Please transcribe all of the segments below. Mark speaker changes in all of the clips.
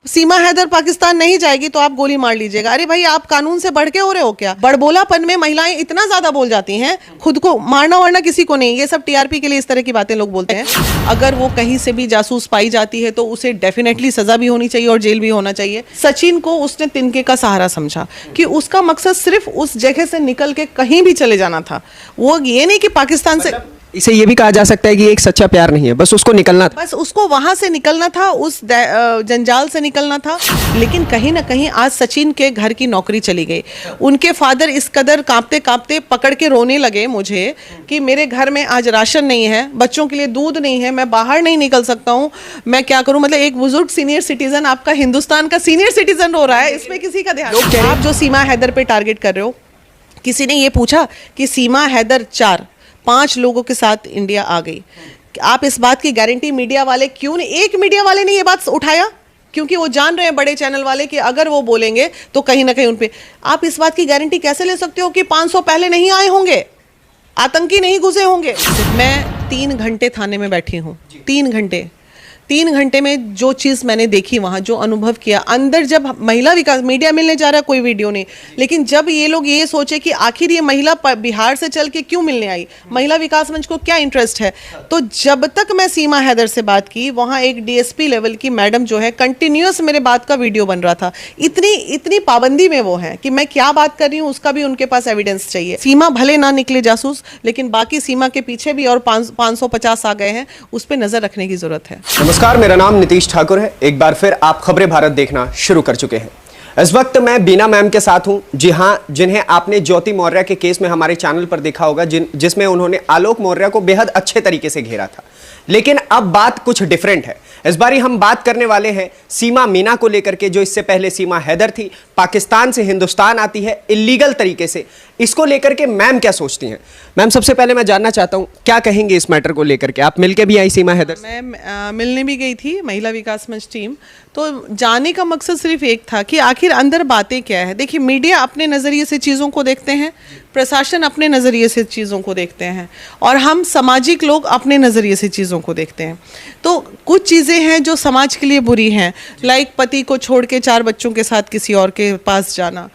Speaker 1: सीमा हैदर पाकिस्तान नहीं जाएगी तो आप गोली मार लीजिएगा। अरे भाई, आप कानून से बढ़ के हो रहे हो क्या? बड़बोलापन में महिलाएं इतना ज्यादा बोल जाती हैं, खुद को मारना वारना किसी को नहीं, ये सब टीआरपी के लिए इस तरह की बातें लोग बोलते हैं। अगर वो कहीं से भी जासूस पाई जाती है तो उसे डेफिनेटली सजा भी होनी चाहिए और जेल भी होना चाहिए। सचिन को उसने तिनके का सहारा समझा कि उसका मकसद सिर्फ उस जगह से निकल के कहीं भी चले जाना था। वो ये नहीं कि पाकिस्तान से,
Speaker 2: इसे ये भी कहा जा सकता है कि एक सच्चा प्यार नहीं है, बस उसको निकलना था,
Speaker 1: बस उसको वहां से निकलना था, उस जंजाल से निकलना था। लेकिन कहीं ना कहीं आज सचिन के घर की नौकरी चली गई। उनके फादर इस कदर कांपते कांपते पकड़ के रोने लगे मुझे कि मेरे घर में आज राशन नहीं है, बच्चों के लिए दूध नहीं है, मैं बाहर नहीं निकल सकता हूँ, मैं क्या करूँ। मतलब एक बुजुर्ग सीनियर सिटीजन, आपका हिंदुस्तान का सीनियर सिटीजन रो रहा है, इसमें किसी का ध्यान। आप जो सीमा हैदर पे टारगेट कर रहे हो, किसी ने ये पूछा कि सीमा हैदर 5 लोगों के साथ इंडिया आ गई, आप इस बात की गारंटी मीडिया वाले क्यों नहीं, एक मीडिया वाले ने ये बात उठाया? क्योंकि वो जान रहे हैं बड़े चैनल वाले कि अगर वो बोलेंगे तो कहीं ना कहीं उन पे, आप इस बात की गारंटी कैसे ले सकते हो कि 500 पहले नहीं आए होंगे, आतंकी नहीं घुसे होंगे? मैं 3 घंटे थाने में बैठी हूँ, 3 घंटे में जो चीज़ मैंने देखी वहाँ, जो अनुभव किया अंदर, जब महिला विकास मीडिया मिलने जा रहा है, कोई वीडियो नहीं, लेकिन जब ये लोग ये सोचे कि आखिर ये महिला बिहार से चल के क्यों मिलने आई, महिला विकास मंच को क्या इंटरेस्ट है, तो जब तक मैं सीमा हैदर से बात की, वहाँ एक डीएसपी लेवल की मैडम जो है कंटिन्यूस मेरे बात का वीडियो बन रहा था। इतनी पाबंदी में वो है कि मैं क्या बात कर रही हूँ उसका भी उनके पास एविडेंस चाहिए। सीमा भले ना निकले जासूस, लेकिन बाकी सीमा के पीछे भी और 550 आ गए हैं, उस पर नजर रखने की जरूरत है।
Speaker 2: नमस्कार, मेरा नाम नीतीश ठाकुर है। एक बार फिर आप खबरें भारत देखना शुरू कर चुके हैं। इस वक्त मैं बीना मैम के साथ हूं, जी हां, जिन्हें आपने ज्योति मौर्य के केस में हमारे चैनल पर देखा होगा, जिसमें उन्होंने आलोक मौर्य को बेहद अच्छे तरीके से घेरा था। लेकिन अब बात कुछ डिफरेंट है। इस बारी हम बात करने वाले हैं सीमा मीना को लेकर के, जो इससे पहले सीमा हैदर थी, पाकिस्तान से हिंदुस्तान आती है इल्लीगल तरीके से। इसको लेकर के मैम क्या सोचती हैं? मैम, सबसे पहले मैं जानना चाहता हूं, क्या कहेंगे इस मैटर को लेकर के? आप मिलके भी आई सीमा हैदर?
Speaker 1: मैं मिलने भी गई थी, महिला विकास मंच टीम। तो जाने का मकसद सिर्फ एक था कि आखिर अंदर बातें क्या है। देखिए, मीडिया अपने नज़रिए से चीज़ों को देखते हैं, प्रशासन अपने नज़रिए से चीज़ों को देखते हैं, और हम सामाजिक लोग अपने नज़रिए से चीज़ों को देखते हैं। तो कुछ चीज़ें हैं जो समाज के लिए बुरी हैं, लाइक पति को छोड़ के 4 बच्चों के साथ किसी और के पास जाना।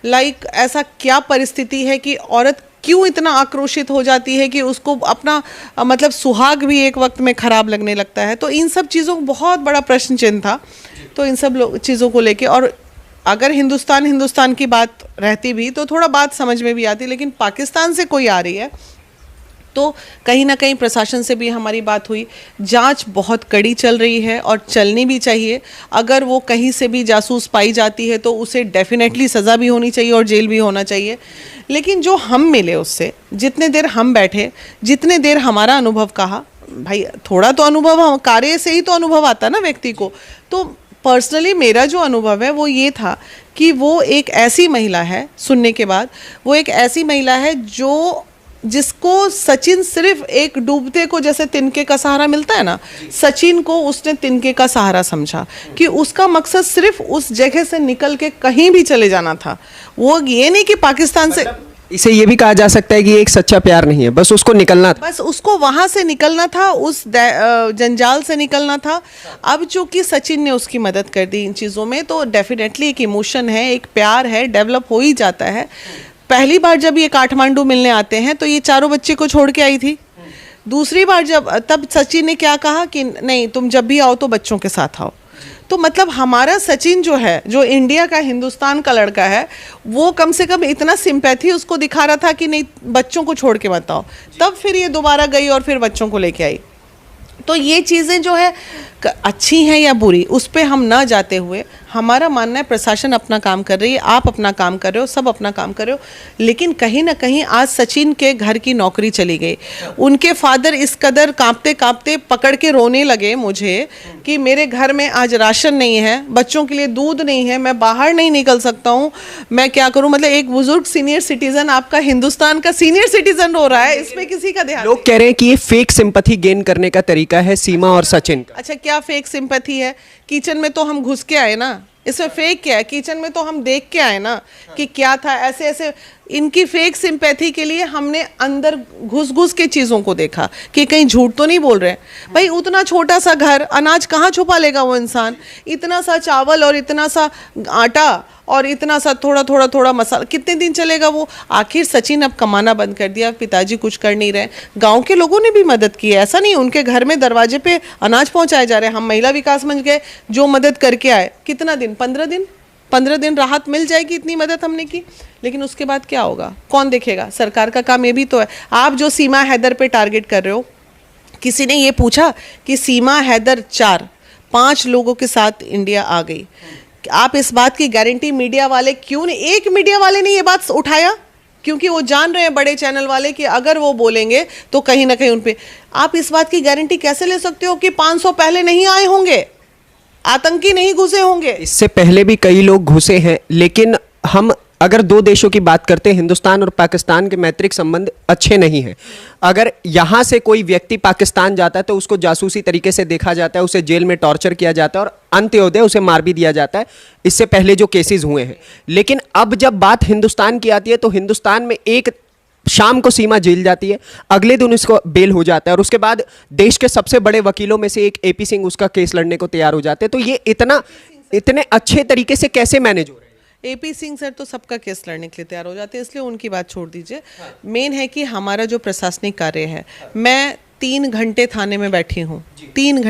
Speaker 1: लाइक ऐसा क्या परिस्थिति है कि औरत क्यों इतना आक्रोशित हो जाती है कि उसको अपना मतलब सुहाग भी एक वक्त में ख़राब लगने लगता है। तो इन सब चीज़ों को बहुत बड़ा प्रश्न चिन्ह था। तो इन सब चीज़ों को लेके, और अगर हिंदुस्तान की बात रहती भी तो थोड़ा बात समझ में भी आती, लेकिन पाकिस्तान से कोई आ रही है तो कहीं ना कहीं प्रशासन से भी हमारी बात हुई। जांच बहुत कड़ी चल रही है और चलनी भी चाहिए। अगर वो कहीं से भी जासूस पाई जाती है तो उसे डेफिनेटली सज़ा भी होनी चाहिए और जेल भी होना चाहिए। लेकिन जो हम मिले उससे, जितने देर हम बैठे, जितने देर हमारा अनुभव कहा, भाई थोड़ा तो अनुभव, कार्य से ही तो अनुभव आता है ना व्यक्ति को। तो पर्सनली मेरा जो अनुभव है वो ये था कि वो एक ऐसी महिला है, सुनने के बाद, वो एक ऐसी महिला है जिसको सचिन सिर्फ एक डूबते को जैसे तिनके का सहारा मिलता है ना, सचिन को उसने तिनके का सहारा समझा कि उसका मकसद सिर्फ उस जगह से निकल के कहीं भी चले जाना था। वो ये नहीं कि पाकिस्तान से,
Speaker 2: इसे ये भी कहा जा सकता है कि एक सच्चा प्यार नहीं है, बस उसको निकलना था,
Speaker 1: बस उसको वहां से निकलना था, उस जंजाल से निकलना था। अब चूंकि सचिन ने उसकी मदद कर दी इन चीज़ों में, तो डेफिनेटली एक इमोशन है, एक प्यार है, डेवलप हो ही जाता है। पहली बार जब ये काठमांडू मिलने आते हैं तो ये 4 बच्चे को छोड़ के आई थी। दूसरी बार तब सचिन ने क्या कहा कि नहीं, तुम जब भी आओ तो बच्चों के साथ आओ। तो मतलब हमारा सचिन जो है, जो इंडिया का, हिंदुस्तान का लड़का है, वो कम से कम इतना सिंपैथी उसको दिखा रहा था कि नहीं, बच्चों को छोड़ के मत आओ। तब फिर ये दोबारा गई और फिर बच्चों को लेके आई। तो ये चीज़ें जो है अच्छी हैं या बुरी, उस पर हम ना जाते हुए, हमारा मानना है प्रशासन अपना काम कर रही है, आप अपना काम कर रहे हो, सब अपना काम कर रहे हो। लेकिन कहीं ना कहीं आज सचिन के घर की नौकरी चली गई। उनके फादर इस कदर कांपते कांपते पकड़ के रोने लगे मुझे कि मेरे घर में आज राशन नहीं है, बच्चों के लिए दूध नहीं है, मैं बाहर नहीं निकल सकता हूँ, मैं क्या करूँ। मतलब एक बुजुर्ग सीनियर सिटीजन, आपका हिंदुस्तान का सीनियर सिटीजन रो रहा है, इसमें किसी का ध्यान।
Speaker 2: लोग कह रहे हैं कि ये फेक सिंपैथी गेन करने का तरीका है सीमा और सचिन का।
Speaker 1: अच्छा, क्या फेक सिंपैथी है? किचन में तो हम घुस के आए ना, इसमें फेक क्या है? किचन में तो हम देख के आए ना कि क्या था, ऐसे ऐसे इनकी फेक सिंपैथी के लिए हमने अंदर घुस घुस के चीज़ों को देखा कि कहीं झूठ तो नहीं बोल रहे हैं। भाई उतना छोटा सा घर, अनाज कहाँ छुपा लेगा वो इंसान? इतना सा चावल और इतना सा आटा और इतना सा थोड़ा थोड़ा थोड़ा मसाला, कितने दिन चलेगा वो? आखिर सचिन अब कमाना बंद कर दिया, पिताजी कुछ कर नहीं रहे, गांव के लोगों ने भी मदद की है, ऐसा नहीं उनके घर में दरवाजे पे अनाज पहुंचाए जा रहे हैं। हम महिला विकास मंच गए, जो मदद करके आए, कितना दिन? 15 दिन राहत मिल जाएगी, इतनी मदद हमने की। लेकिन उसके बाद क्या होगा? कौन देखेगा? सरकार का काम ये भी तो है। आप जो सीमा हैदर पे टारगेट कर रहे हो, किसी ने ये पूछा कि सीमा हैदर 4-5 लोगों के साथ इंडिया आ गई, आप इस बात की गारंटी मीडिया वाले क्यों नहीं, एक मीडिया वाले ने ये बात उठाया? क्योंकि वो जान रहे हैं बड़े चैनल वाले कि अगर वो बोलेंगे तो कहीं ना कहीं उन पे, आप इस बात की गारंटी कैसे ले सकते हो कि 500 पहले नहीं आए होंगे, आतंकी नहीं घुसे होंगे?
Speaker 2: इससे पहले भी कई लोग घुसे हैं, लेकिन हम अगर दो देशों की बात करते हैं, हिंदुस्तान और पाकिस्तान के मैत्रिक संबंध अच्छे नहीं हैं। अगर यहाँ से कोई व्यक्ति पाकिस्तान जाता है तो उसको जासूसी तरीके से देखा जाता है, उसे जेल में टॉर्चर किया जाता है और अंत्योदय उसे मार भी दिया जाता है। इससे पहले जो केसेस हुए हैं, लेकिन अब जब बात हिंदुस्तान की आती है तो हिंदुस्तान में एक शाम को सीमा जेल जाती है, अगले दिन उसको बेल हो जाता है और उसके बाद देश के सबसे बड़े वकीलों में से एक एपी सिंह उसका केस लड़ने को तैयार हो जाते हैं। तो ये इतने अच्छे तरीके से कैसे मैनेज हो रहे हैं?
Speaker 1: एपी सिंह सर तो सबका केस लड़ने के लिए तैयार हो जाते हैं, इसलिए उनकी बात छोड़ दीजिए। मेन है कि हमारा जो प्रशासनिक कार्य है, मैं 3 घंटे थाने में बैठी हूँ, 3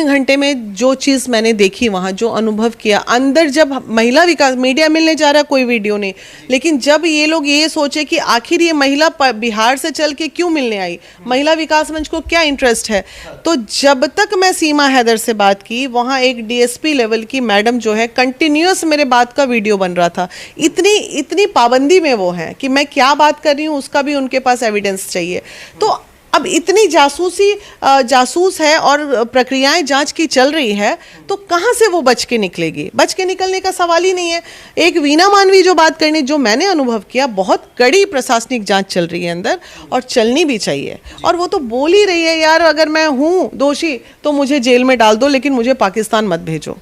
Speaker 1: घंटे में जो चीज़ मैंने देखी वहाँ, जो अनुभव किया अंदर, जब महिला विकास मीडिया मिलने जा रहा कोई वीडियो नहीं, लेकिन जब ये लोग ये सोचे कि आखिर ये महिला बिहार से चल के क्यों मिलने आई, महिला विकास मंच को क्या इंटरेस्ट है, तो जब तक मैं सीमा हैदर से बात की, वहाँ एक डीएसपी लेवल की मैडम जो है, कंटिन्यूस मेरे बात का वीडियो बन रहा था। इतनी पाबंदी में वो हैं कि मैं क्या बात कर रही हूँ उसका भी उनके पास एविडेंस चाहिए। तो अब इतनी जासूस है और प्रक्रियाएं जांच की चल रही है, तो कहां से वो बच के निकलेगी? बच के निकलने का सवाल ही नहीं है। एक वीना मानवी जो बात करनी, जो मैंने अनुभव किया, बहुत कड़ी प्रशासनिक जांच चल रही है अंदर और चलनी भी चाहिए। और वो तो बोल ही रही है, यार अगर मैं हूं दोषी तो मुझे जेल में डाल दो, लेकिन मुझे पाकिस्तान मत भेजो।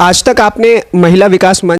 Speaker 2: आज तक आपने महिला विकास मंच